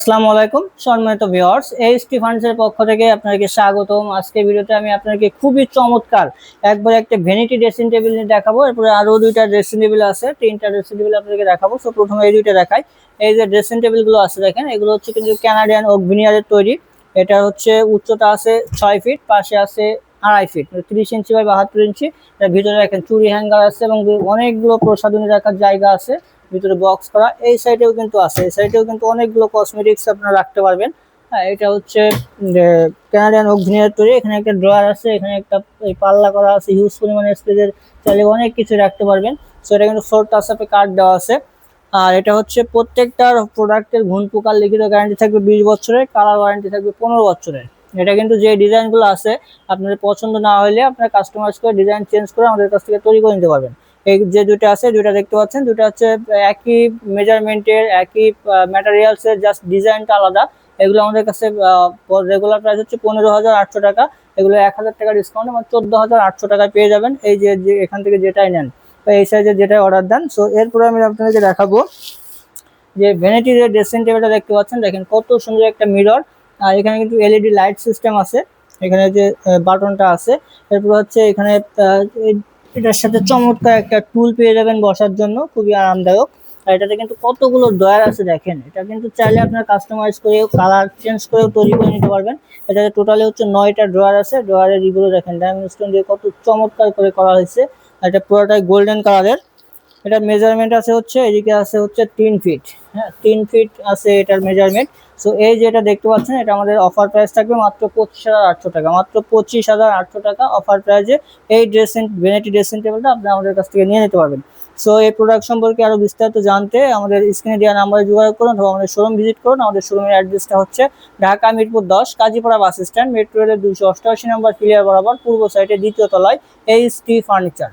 আসসালামু আলাইকুম সম্মানিত ভিউয়ার্স, এইচটি ফার্নিচারের পক্ষ থেকে আপনাদেরকে স্বাগতম। আজকের ভিডিওতে আমি আপনাদেরকে খুবই চমৎকার একবার একটা ভ্যানিটি ড্রেসিং টেবিল নিয়ে দেখাবো। এরপরে আরো দুইটা ড্রেসিং টেবিল আছে, তিনটা ড্রেসিং টেবিল আপনাদেরকে দেখাবো। সো প্রথমে এই দুইটা দেখাই। এই যে ড্রেসিং টেবিল গুলো আছে দেখেন, এগুলো হচ্ছে কিন্তু কানাডিয়ান ওক ভিনিয়ারের তৈরি। এটা হচ্ছে উচ্চতা আছে 6 ফিট, পাশে আছে 2.5 ফিট, 30 ইঞ্চি বাই 72 ইঞ্চি। এর ভিতরে দেখেন চুরি হ্যাঙ্গার আছে এবং অনেকগুলো প্রসাধনী রাখার জায়গা আছে। ভিতরে বক্স করা, এই সাইডেও কিন্তু আছে, এই সাইডেও কিন্তু অনেকগুলো কসমেটিক্স আপনারা রাখতে পারবেন। হ্যাঁ, এটা হচ্ছে কানাডিয়ান ওক ভিনিয়ার তৈরি। এখানে একটা ড্রয়ার আছে, এখানে একটা পাল্লা করা আছে, হিউজ পরিমাণে স্পেসের চাইলে অনেক কিছু রাখতে পারবেন। সো এটা কিন্তু 4 টাচ আপে কার্ড দেওয়া আছে। আর এটা হচ্ছে প্রত্যেকটার প্রোডাক্টের ঘুণ পোকার লিখিত গ্যারান্টি থাকবে 20 বছরের, কালার ওয়ারেন্টি থাকবে 15 বছরের। এটা কিন্তু যে ডিজাইনগুলো আছে আপনাদের পছন্দ না হলে আপনার কাস্টমাইজ করে ডিজাইন চেঞ্জ করে আমাদের কাছ থেকে তৈরি করে নিতে পারবেন। এই যে দুটো আছে, দুটো দেখতে পাচ্ছেন, দুটো হচ্ছে একই মেজারমেন্টের, একই ম্যাটেরিয়ালসের, জাস্ট ডিজাইনটা আলাদা। এগুলো আমাদের কাছে রেগুলার প্রাইস হচ্ছে 15,800 টাকা। এগুলো 1,000 টাকা ডিসকাউন্ট মানে 14,800 টাকায় পেয়ে যাবেন। এই যে এখান থেকে যেটাই নেন, এই সাইজের যেটাই অর্ডার দেন। সো এরপরে আমি আপনাদেরকে দেখাবো যে ভ্যানিটি যে ড্রেসিং টেবিলটা দেখতে পাচ্ছেন, দেখেন কত সুন্দর একটা মিরর। আর এখানে কিন্তু এলইডি লাইট সিস্টেম আছে, এখানে যে বাটনটা আছে। এরপর হচ্ছে এখানে এটার সাথে চমৎকার একটা টুল পেয়ে যাবেন বসার জন্য, খুবই আরামদায়ক। আর এটাতে কিন্তু কতগুলো ড্রয়ার আছে দেখেন, এটা কিন্তু চাইলে আপনার কাস্টমাইজ করে কালার চেঞ্জ করেও তৈরি করে নিতে পারবেন। এটাতে টোটালি হচ্ছে 9টা ড্রয়ার আছে। ড্রয়ারের ইগুলো দেখেন ডায়মন্ড স্টোন দিয়ে কত চমৎকার করে করা হয়েছে। আর এটা পুরোটাই গোল্ডেন কালারের। এটার মেজারমেন্ট আছে হচ্ছে, এদিকে আছে হচ্ছে 3 ফিট। হ্যাঁ, 3 ফিট আছে এটার মেজারমেন্ট। সো এই যেটা দেখতে পাচ্ছেন, এটা আমাদের অফার প্রাইস থাকবে মাত্র 25,800 টাকা। মাত্র 25,800 টাকা অফার প্রাইসে এই ভ্যানিটি ড্রেসিং টেবিলটা আপনি আমাদের কাছ থেকে নিয়ে নিতে পারবেন। সো এই প্রোডাক্ট সম্পর্কে আরো বিস্তারিত জানতে আমাদের স্ক্রিনে দেওয়া নাম্বারে যোগাযোগ করুন অথবা আমাদের শোরুম ভিজিট করুন। আমাদের শোরুমের অ্যাড্রেসটা হচ্ছে Dhaka Mirpur 10 Kazipara bus stand, metro রেলের 288 নম্বর পিলিয়ার বরাবর পূর্ব সাইডে দ্বিতীয় তলায় এইচটি ফার্নিচার।